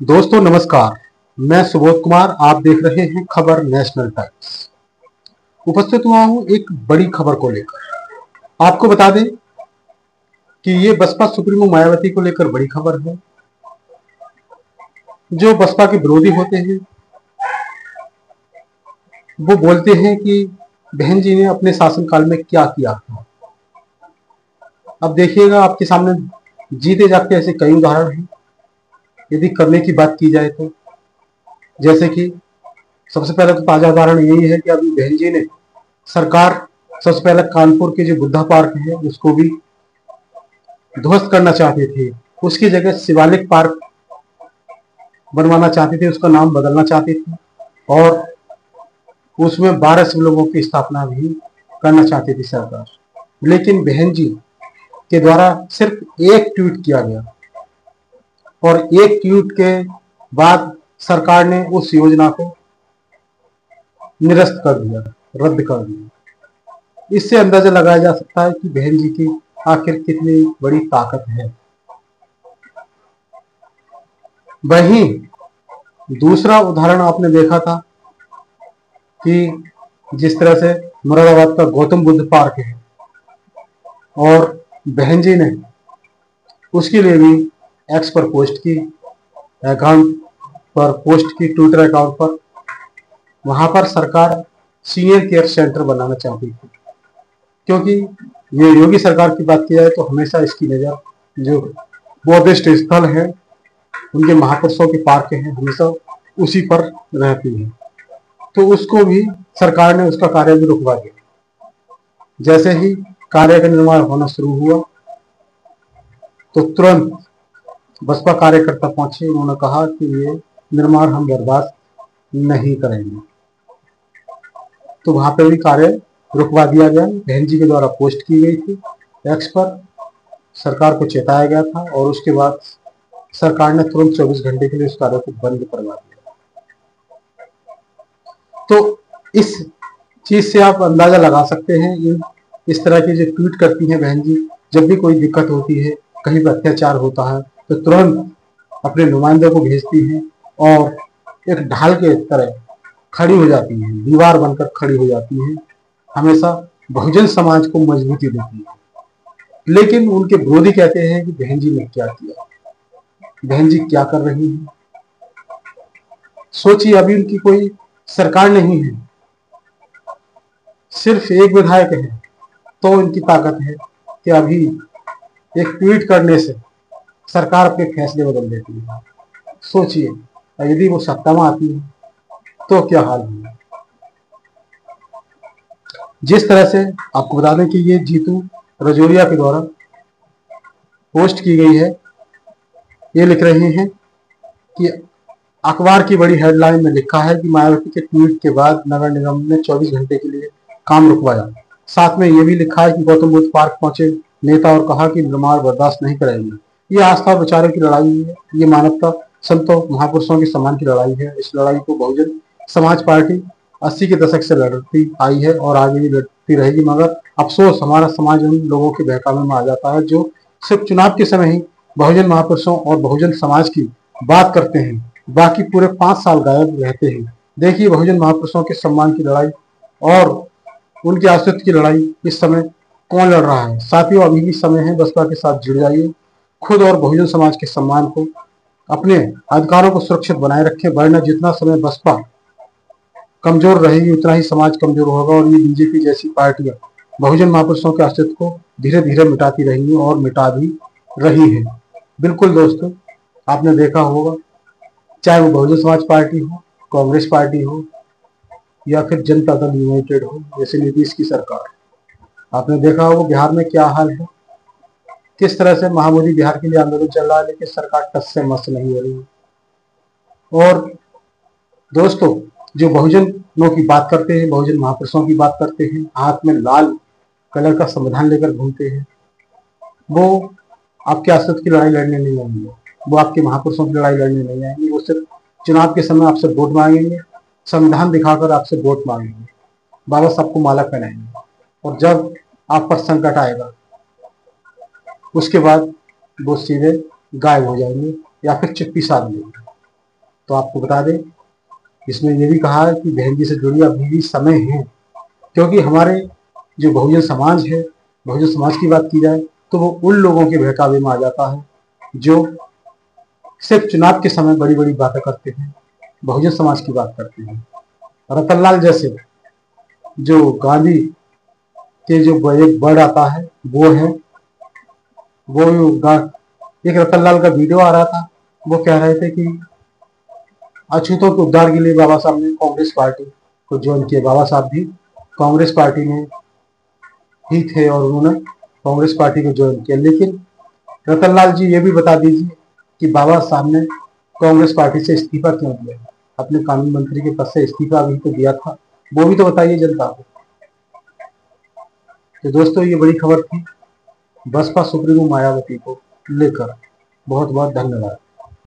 दोस्तों नमस्कार। मैं सुबोध कुमार, आप देख रहे हैं खबर नेशनल टाइम्स। उपस्थित हुआ हूं एक बड़ी खबर को लेकर। आपको बता दें कि ये बसपा सुप्रीमो मायावती को लेकर बड़ी खबर है। जो बसपा के विरोधी होते हैं वो बोलते हैं कि बहन जी ने अपने शासनकाल में क्या किया था। अब देखिएगा, आपके सामने जीते जागते ऐसे कई उदाहरण हैं। यदि करने की बात की जाए तो जैसे कि सबसे पहले तो ताजा उदाहरण यही है कि अभी बहन जी ने सरकार सबसे पहले कानपुर के जो बुद्धा पार्क है उसको भी ध्वस्त करना चाहते थे। उसकी जगह शिवालिक पार्क बनवाना चाहते थे, उसका नाम बदलना चाहते थे और उसमें 12 शिवलिंगों की स्थापना भी करना चाहती थी सरकार। लेकिन बहन जी के द्वारा सिर्फ एक ट्वीट किया गया और एक ट्वीट के बाद सरकार ने उस योजना को निरस्त कर दिया, रद्द कर दिया। इससे अंदाजा लगाया जा सकता है कि बहन जी की आखिर कितनी बड़ी ताकत है। वहीं दूसरा उदाहरण आपने देखा था कि जिस तरह से मुरादाबाद का गौतम बुद्ध पार्क है और बहन जी ने उसके लिए भी एक्स पर पोस्ट की, अकाउंट पर पोस्ट की, ट्विटर अकाउंट पर। वहां पर सरकार सीनियर केयर सेंटर बनाना चाहती थी, क्योंकि ये योगी सरकार की बात की जाए तो हमेशा इसकी नजर जो बौद्धिस्ट स्थल है, उनके महापुरुषों के पार्क हैं, हमेशा उसी पर रहती है। तो उसको भी सरकार ने उसका कार्य भी रुकवा दिया। जैसे ही कार्य का निर्माण होना शुरू हुआ तो तुरंत बसपा कार्यकर्ता पहुंचे। उन्होंने कहा कि ये निर्माण हम बर्दाश्त नहीं करेंगे, तो वहां पे भी कार्य रुकवा दिया गया। बहन जी के द्वारा पोस्ट की गई थी एक्स पर, सरकार को चेताया गया था और उसके बाद सरकार ने तुरंत 24 घंटे के लिए उस कार्य को बंद करवा दिया। तो इस चीज से आप अंदाजा लगा सकते हैं, इस तरह की जो ट्वीट करती हैं बहन जी, जब भी कोई दिक्कत होती है, कहीं पर अत्याचार होता है तो तुरंत अपने नुमाइंदे को भेजती हैं और एक ढाल के तरह खड़ी हो जाती हैं, दीवार बनकर खड़ी हो जाती हैं, हमेशा बहुजन समाज को मजबूती देती है। लेकिन उनके विरोधी कहते हैं कि बहन जी ने क्या किया, बहन जी क्या कर रही हैं। सोचिए, अभी उनकी कोई सरकार नहीं है, सिर्फ एक विधायक है, तो इनकी ताकत है कि अभी एक ट्वीट करने से सरकार अपने फैसले बदल देती है। सोचिए, यदि वो सत्ता में आती है तो क्या हाल होगा। जिस तरह से आपको बता दें कि ये जीतू रजौरिया के द्वारा पोस्ट की गई है, ये लिख रहे हैं कि अखबार की बड़ी हेडलाइन में लिखा है कि मायावती के ट्वीट के बाद नगर निगम ने 24 घंटे के लिए काम रुकवाया। साथ में ये भी लिखा है कि गौतम बुद्ध पार्क पहुंचे नेता और कहा कि निर्माण बर्दाश्त नहीं करेंगे। ये आस्था और विचारों की लड़ाई है, ये मानवता, संतों, महापुरुषों के सम्मान की लड़ाई है। इस लड़ाई को बहुजन समाज पार्टी 80 के दशक से लड़ती आई है और आगे भी लड़ती रहेगी। मगर अफसोस, हमारा समाज उन लोगों के बहकावे में आ जाता है जो सिर्फ चुनाव के समय ही बहुजन महापुरुषों और बहुजन समाज की बात करते हैं, बाकी पूरे 5 साल गायब रहते हैं। देखिए, बहुजन महापुरुषों के सम्मान की लड़ाई और उनके अस्तित्व की लड़ाई इस समय कौन लड़ रहा है। साथियों, अभी भी समय है, बसपा के साथ जुड़ जाइए, खुद और बहुजन समाज के सम्मान को, अपने अधिकारों को सुरक्षित बनाए रखें, वरना जितना समय बसपा कमजोर रहेगी उतना ही समाज कमजोर होगा और ये बीजेपी जैसी पार्टियां बहुजन महापुरुषों के अस्तित्व को धीरे धीरे मिटाती रहेंगी और मिटा भी रही है। बिल्कुल दोस्तों, आपने देखा होगा, चाहे वो बहुजन समाज पार्टी हो, कांग्रेस पार्टी हो या फिर जनता दल यूनाइटेड हो, जैसे नीतीश की सरकार, आपने देखा होगा बिहार में क्या हाल है, किस तरह से महामोदी बिहार के लिए आंदोलन चल रहा है, लेकिन सरकार टस से मस नहीं हो रही। और दोस्तों, जो बहुजनों की बात करते हैं, बहुजन महापुरुषों की बात करते हैं, हाथ में लाल कलर का संविधान लेकर घूमते हैं, वो आपके अस्तित्व की लड़ाई लड़ने नहीं आएंगे, वो आपके महापुरुषों की लड़ाई लड़ने नहीं आएंगे। वो सिर्फ चुनाव के समय आपसे वोट मांगेंगे, संविधान दिखाकर आपसे वोट मांगेंगे, बाबा सबको माला पहनाएंगे और जब आप पर संकट आएगा उसके बाद वो सीधे गायब हो जाएंगे या फिर चुप्पी साध लेंगे। तो आपको बता दें, इसमें ये भी कहा है कि बहन जी से जुड़ी अभी भी समय है, क्योंकि हमारे जो बहुजन समाज है, बहुजन समाज की बात की जाए तो वो उन लोगों के बहकावे में आ जाता है जो सिर्फ चुनाव के समय बड़ी बड़ी बातें करते हैं, बहुजन समाज की बात करते हैं। रतनलाल जैसे जो गांधी के जो एक वर्ड आता है वो है, वो एक रतनलाल का वीडियो आ रहा था, वो कह रहे थे कि अछूतों के उद्धार के लिए बाबा साहब ने कांग्रेस पार्टी को ज्वाइन किया। बाबा साहब भी कांग्रेस पार्टी में ही थे और उन्होंने कांग्रेस पार्टी को ज्वाइन किया। लेकिन रतनलाल जी ये भी बता दीजिए कि बाबा साहब ने कांग्रेस पार्टी से इस्तीफा क्यों दिया, अपने कानून मंत्री के पद से इस्तीफा भी तो दिया था, वो भी तो बताइए जनता को। तो दोस्तों ये बड़ी खबर थी बसपा सुप्रीमो मायावती को लेकर। बहुत बहुत धन्यवाद।